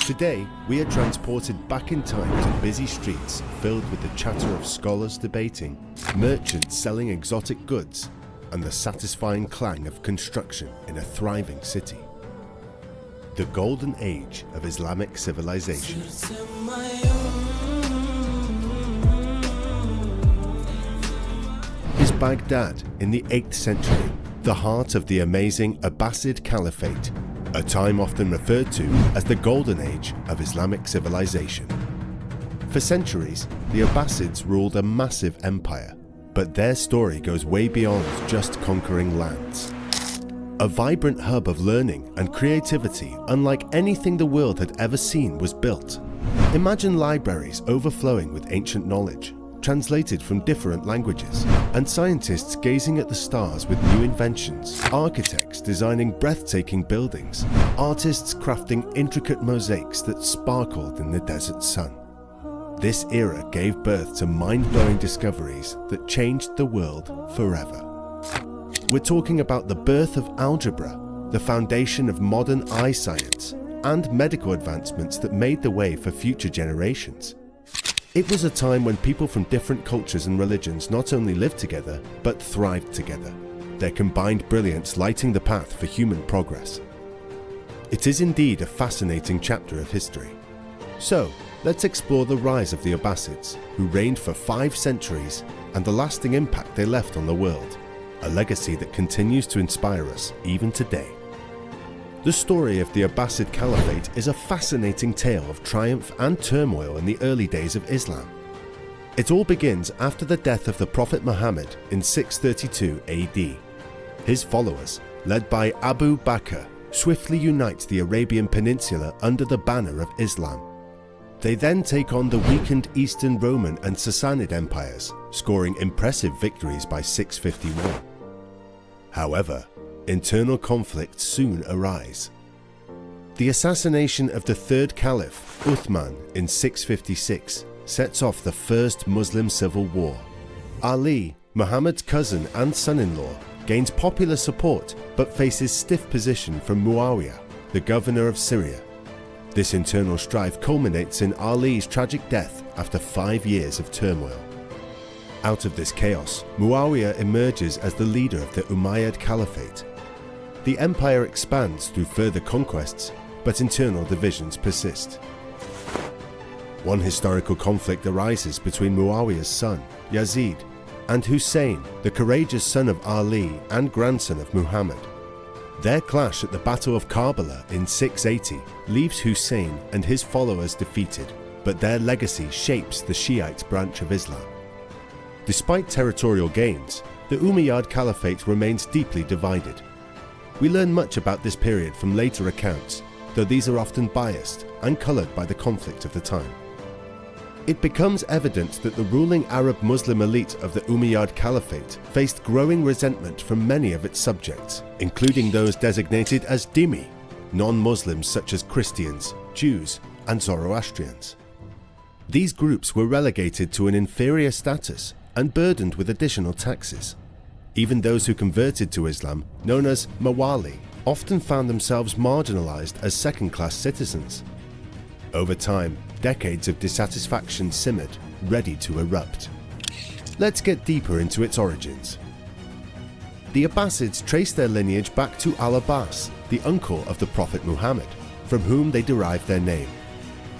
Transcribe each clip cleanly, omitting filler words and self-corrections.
Today, we are transported back in time to busy streets filled with the chatter of scholars debating, merchants selling exotic goods, and the satisfying clang of construction in a thriving city. The golden age of Islamic civilization. Is Baghdad in the 8th century, the heart of the amazing Abbasid Caliphate, a time often referred to as the golden age of Islamic civilization. For centuries, the Abbasids ruled a massive empire, but their story goes way beyond just conquering lands. A vibrant hub of learning and creativity unlike anything the world had ever seen was built. Imagine libraries overflowing with ancient knowledge, translated from different languages, and scientists gazing at the stars with new inventions, architects designing breathtaking buildings, artists crafting intricate mosaics that sparkled in the desert sun. This era gave birth to mind-blowing discoveries that changed the world forever. We're talking about the birth of algebra, the foundation of modern eye science, and medical advancements that made the way for future generations. It was a time when people from different cultures and religions not only lived together, but thrived together, their combined brilliance lighting the path for human progress. It is indeed a fascinating chapter of history. So, let's explore the rise of the Abbasids, who reigned for 5 centuries, and the lasting impact they left on the world, a legacy that continues to inspire us even today. The story of the Abbasid Caliphate is a fascinating tale of triumph and turmoil in the early days of Islam. It all begins after the death of the Prophet Muhammad in 632 AD. His followers, led by Abu Bakr, swiftly unite the Arabian Peninsula under the banner of Islam. They then take on the weakened Eastern Roman and Sassanid empires, scoring impressive victories by 651. However, internal conflicts soon arise. The assassination of the 3rd Caliph, Uthman, in 656 sets off the first Muslim civil war. Ali, Muhammad's cousin and son-in-law, gains popular support but faces stiff position from Muawiyah, the governor of Syria. This internal strife culminates in Ali's tragic death after 5 years of turmoil. Out of this chaos, Muawiyah emerges as the leader of the Umayyad Caliphate. The empire expands through further conquests, but internal divisions persist. One historical conflict arises between Muawiyah's son, Yazid, and Hussein, the courageous son of Ali and grandson of Muhammad. Their clash at the Battle of Karbala in 680 leaves Hussein and his followers defeated, but their legacy shapes the Shiite branch of Islam. Despite territorial gains, the Umayyad Caliphate remains deeply divided. We learn much about this period from later accounts, though these are often biased and coloured by the conflict of the time. It becomes evident that the ruling Arab Muslim elite of the Umayyad Caliphate faced growing resentment from many of its subjects, including those designated as dhimmi, non-Muslims such as Christians, Jews, and Zoroastrians. These groups were relegated to an inferior status and burdened with additional taxes. Even those who converted to Islam, known as Mawali, often found themselves marginalized as second-class citizens. Over time, decades of dissatisfaction simmered, ready to erupt. Let's get deeper into its origins. The Abbasids trace their lineage back to Al-Abbas, the uncle of the Prophet Muhammad, from whom they derive their name.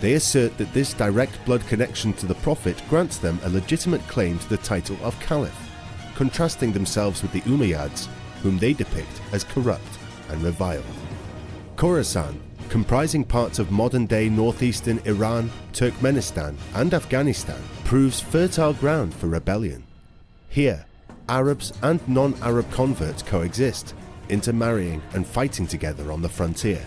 They assert that this direct blood connection to the Prophet grants them a legitimate claim to the title of Caliph, contrasting themselves with the Umayyads, whom they depict as corrupt and reviled. Khorasan, comprising parts of modern-day northeastern Iran, Turkmenistan, and Afghanistan, proves fertile ground for rebellion. Here, Arabs and non-Arab converts coexist, intermarrying and fighting together on the frontier.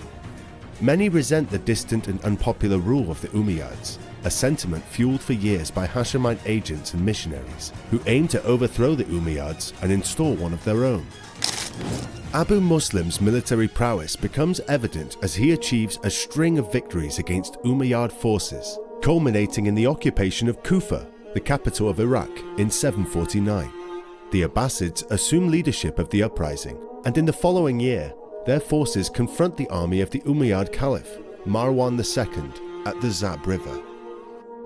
Many resent the distant and unpopular rule of the Umayyads, a sentiment fueled for years by Hashemite agents and missionaries, who aimed to overthrow the Umayyads and install one of their own. Abu Muslim's military prowess becomes evident as he achieves a string of victories against Umayyad forces, culminating in the occupation of Kufa, the capital of Iraq, in 749. The Abbasids assume leadership of the uprising, and in the following year, their forces confront the army of the Umayyad Caliph, Marwan II at the Zab River.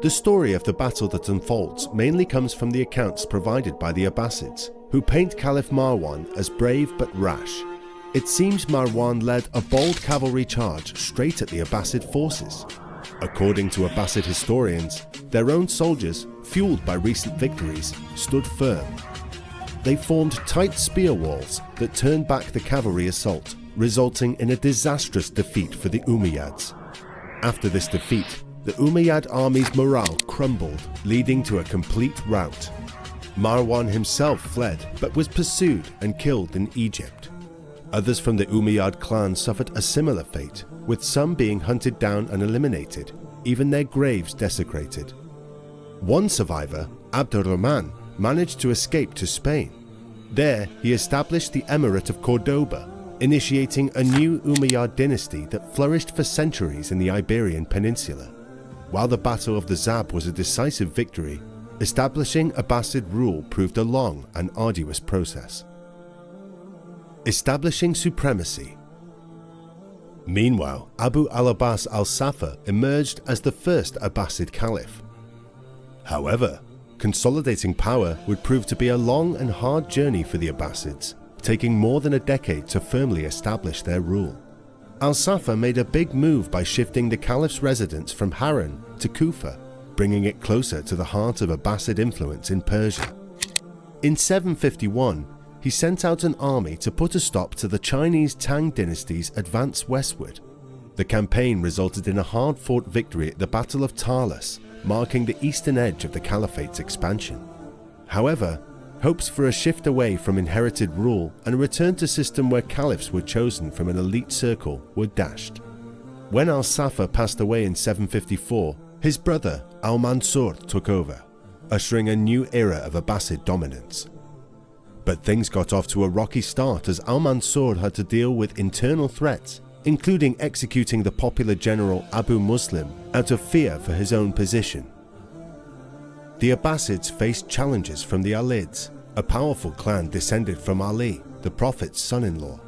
The story of the battle that unfolds mainly comes from the accounts provided by the Abbasids, who paint Caliph Marwan as brave but rash. It seems Marwan led a bold cavalry charge straight at the Abbasid forces. According to Abbasid historians, their own soldiers, fueled by recent victories, stood firm. They formed tight spear walls that turned back the cavalry assault, resulting in a disastrous defeat for the Umayyads. After this defeat, the Umayyad army's morale crumbled, leading to a complete rout. Marwan himself fled, but was pursued and killed in Egypt. Others from the Umayyad clan suffered a similar fate, with some being hunted down and eliminated, even their graves desecrated. One survivor, Abdurrahman, managed to escape to Spain. There, he established the Emirate of Cordoba, initiating a new Umayyad dynasty that flourished for centuries in the Iberian Peninsula. While the Battle of the Zab was a decisive victory, establishing Abbasid rule proved a long and arduous process. Establishing supremacy. Meanwhile, Abu al-Abbas al-Saffah emerged as the first Abbasid caliph. However, consolidating power would prove to be a long and hard journey for the Abbasids, taking more than a decade to firmly establish their rule. Al-Saffah made a big move by shifting the caliph's residence from Harran to Kufa, bringing it closer to the heart of Abbasid influence in Persia. In 751, he sent out an army to put a stop to the Chinese Tang dynasty's advance westward. The campaign resulted in a hard-fought victory at the Battle of Talas, marking the eastern edge of the caliphate's expansion. However, hopes for a shift away from inherited rule and a return to a system where caliphs were chosen from an elite circle were dashed. When al-Saffah passed away in 754, his brother al-Mansur took over, ushering a new era of Abbasid dominance. But things got off to a rocky start as al-Mansur had to deal with internal threats, including executing the popular general Abu Muslim out of fear for his own position. The Abbasids faced challenges from the Alids, a powerful clan descended from Ali, the Prophet's son-in-law.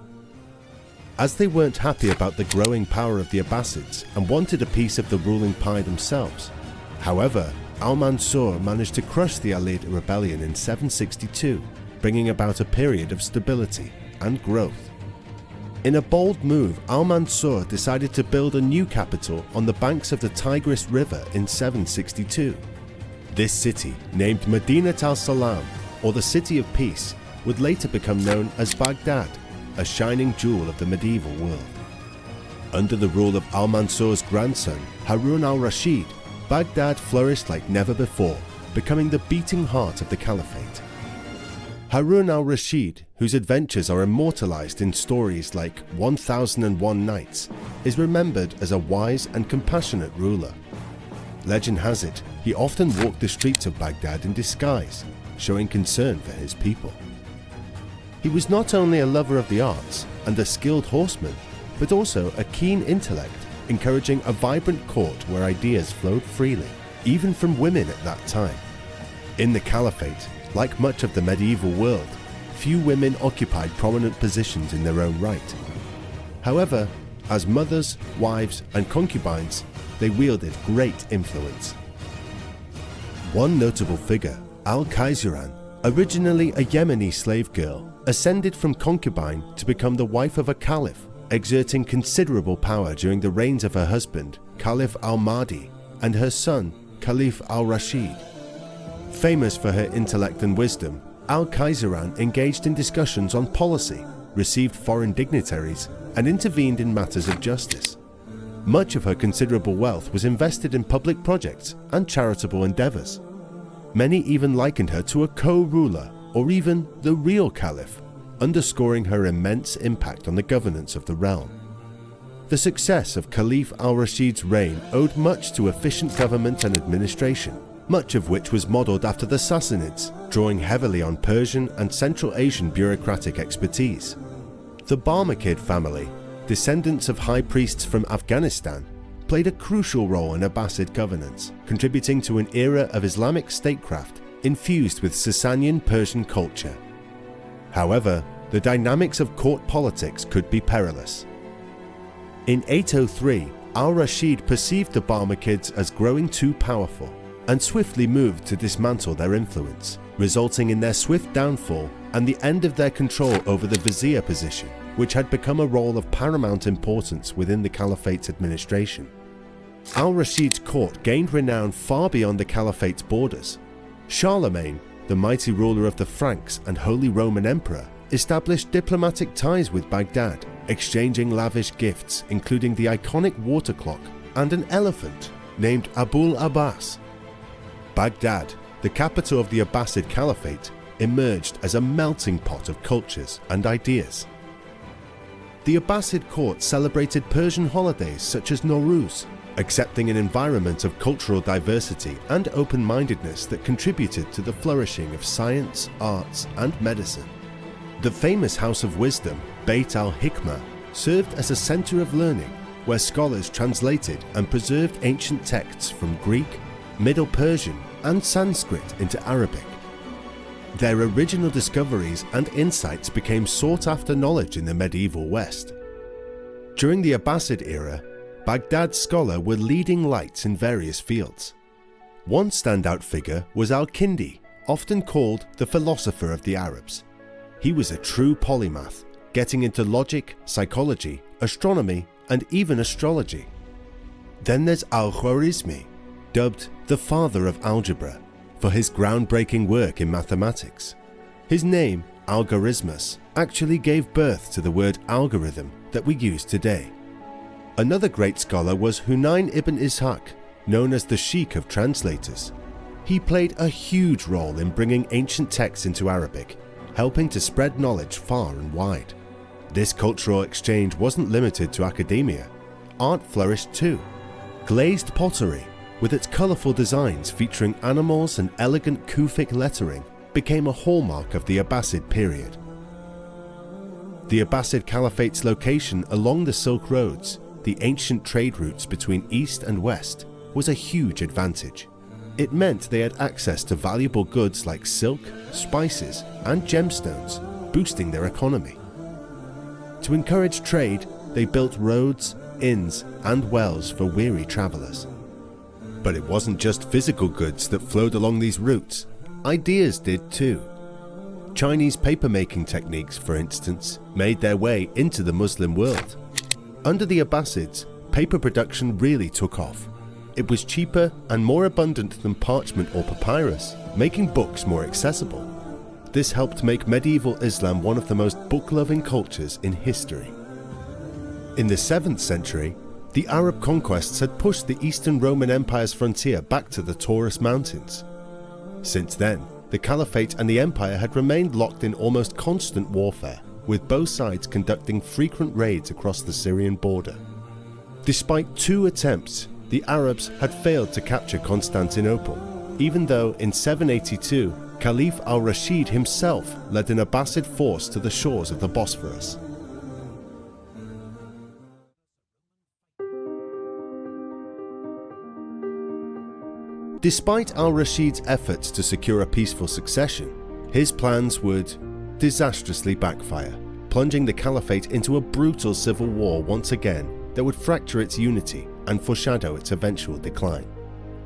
As they weren't happy about the growing power of the Abbasids and wanted a piece of the ruling pie themselves. However, al-Mansur managed to crush the Alid rebellion in 762, bringing about a period of stability and growth. In a bold move, al-Mansur decided to build a new capital on the banks of the Tigris River in 762. This city, named Madinat al-Salam, or the City of Peace, would later become known as Baghdad, a shining jewel of the medieval world. Under the rule of al-Mansur's grandson, Harun al-Rashid, Baghdad flourished like never before, becoming the beating heart of the caliphate. Harun al-Rashid, whose adventures are immortalized in stories like 1001 Nights, is remembered as a wise and compassionate ruler. Legend has it, he often walked the streets of Baghdad in disguise, showing concern for his people. He was not only a lover of the arts and a skilled horseman, but also a keen intellect, encouraging a vibrant court where ideas flowed freely, even from women at that time. In the caliphate, like much of the medieval world, few women occupied prominent positions in their own right. However, as mothers, wives, and concubines, they wielded great influence. One notable figure, Al-Khayzuran, originally a Yemeni slave girl, ascended from concubine to become the wife of a caliph, exerting considerable power during the reigns of her husband, Caliph al-Mahdi, and her son, Caliph al-Rashid. Famous for her intellect and wisdom, Al-Khayzuran engaged in discussions on policy, received foreign dignitaries, and intervened in matters of justice. Much of her considerable wealth was invested in public projects and charitable endeavors. Many even likened her to a co-ruler or even the real caliph, underscoring her immense impact on the governance of the realm. The success of Caliph al-Rashid's reign owed much to efficient government and administration, much of which was modelled after the Sassanids, drawing heavily on Persian and Central Asian bureaucratic expertise. The Barmakid family, descendants of high priests from Afghanistan, played a crucial role in Abbasid governance, contributing to an era of Islamic statecraft infused with Sasanian Persian culture. However, the dynamics of court politics could be perilous. In 803, Al-Rashid perceived the Barmakids as growing too powerful and swiftly moved to dismantle their influence, resulting in their swift downfall and the end of their control over the vizier position, which had become a role of paramount importance within the Caliphate's administration. Al-Rashid's court gained renown far beyond the Caliphate's borders. Charlemagne, the mighty ruler of the Franks and Holy Roman Emperor, established diplomatic ties with Baghdad, exchanging lavish gifts including the iconic water clock and an elephant named Abul Abbas. Baghdad, the capital of the Abbasid Caliphate, emerged as a melting pot of cultures and ideas. The Abbasid court celebrated Persian holidays such as Nowruz, accepting an environment of cultural diversity and open-mindedness that contributed to the flourishing of science, arts, and medicine. The famous House of Wisdom, Beit al-Hikmah, served as a center of learning where scholars translated and preserved ancient texts from Greek, Middle Persian, and Sanskrit into Arabic. Their original discoveries and insights became sought-after knowledge in the medieval West. During the Abbasid era, Baghdad's scholars were leading lights in various fields. One standout figure was Al-Kindi, often called the philosopher of the Arabs. He was a true polymath, getting into logic, psychology, astronomy, and even astrology. Then there's Al-Khwarizmi, dubbed the father of algebra, for his groundbreaking work in mathematics. His name, algorithmus, actually gave birth to the word algorithm that we use today. Another great scholar was Hunayn ibn Ishaq, known as the Sheikh of translators. He played a huge role in bringing ancient texts into Arabic, helping to spread knowledge far and wide. This cultural exchange wasn't limited to academia. Art flourished too. Glazed pottery, with its colourful designs featuring animals and elegant Kufic lettering, became a hallmark of the Abbasid period. The Abbasid Caliphate's location along the Silk Roads, the ancient trade routes between East and West, was a huge advantage. It meant they had access to valuable goods like silk, spices, and gemstones, boosting their economy. To encourage trade, they built roads, inns, and wells for weary travelers. But it wasn't just physical goods that flowed along these routes, ideas did too. Chinese papermaking techniques, for instance, made their way into the Muslim world. Under the Abbasids, paper production really took off. It was cheaper and more abundant than parchment or papyrus, making books more accessible. This helped make medieval Islam one of the most book-loving cultures in history. In the 7th century, the Arab conquests had pushed the Eastern Roman Empire's frontier back to the Taurus Mountains. Since then, the Caliphate and the Empire had remained locked in almost constant warfare, with both sides conducting frequent raids across the Syrian border. Despite 2 attempts, the Arabs had failed to capture Constantinople, even though in 782, Caliph al-Rashid himself led an Abbasid force to the shores of the Bosphorus. Despite al-Rashid's efforts to secure a peaceful succession, his plans would disastrously backfire, plunging the Caliphate into a brutal civil war once again that would fracture its unity and foreshadow its eventual decline.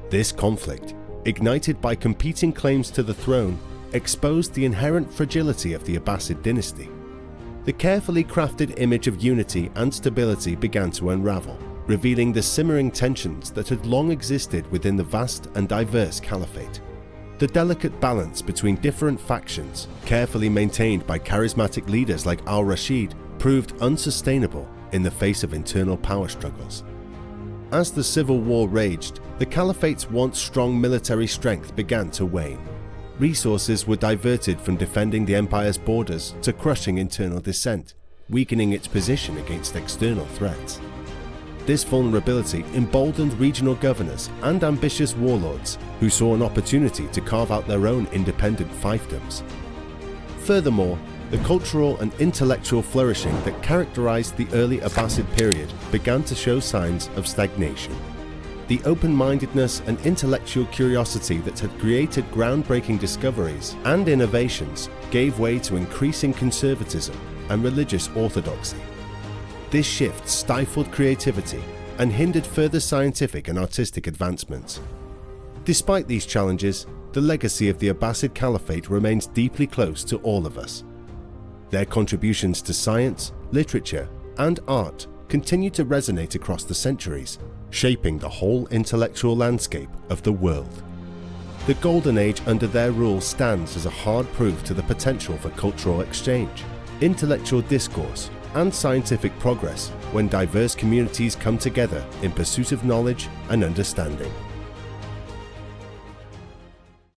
This conflict, ignited by competing claims to the throne, exposed the inherent fragility of the Abbasid dynasty. The carefully crafted image of unity and stability began to unravel, revealing the simmering tensions that had long existed within the vast and diverse Caliphate. The delicate balance between different factions, carefully maintained by charismatic leaders like al-Rashid, proved unsustainable in the face of internal power struggles. As the civil war raged, the Caliphate's once strong military strength began to wane. Resources were diverted from defending the empire's borders to crushing internal dissent, weakening its position against external threats. This vulnerability emboldened regional governors and ambitious warlords who saw an opportunity to carve out their own independent fiefdoms. Furthermore, the cultural and intellectual flourishing that characterized the early Abbasid period began to show signs of stagnation. The open-mindedness and intellectual curiosity that had created groundbreaking discoveries and innovations gave way to increasing conservatism and religious orthodoxy. This shift stifled creativity and hindered further scientific and artistic advancements. Despite these challenges, the legacy of the Abbasid Caliphate remains deeply close to all of us. Their contributions to science, literature, and art continue to resonate across the centuries, shaping the whole intellectual landscape of the world. The Golden Age under their rule stands as a hard proof to the potential for cultural exchange, intellectual discourse, and scientific progress when diverse communities come together in pursuit of knowledge and understanding.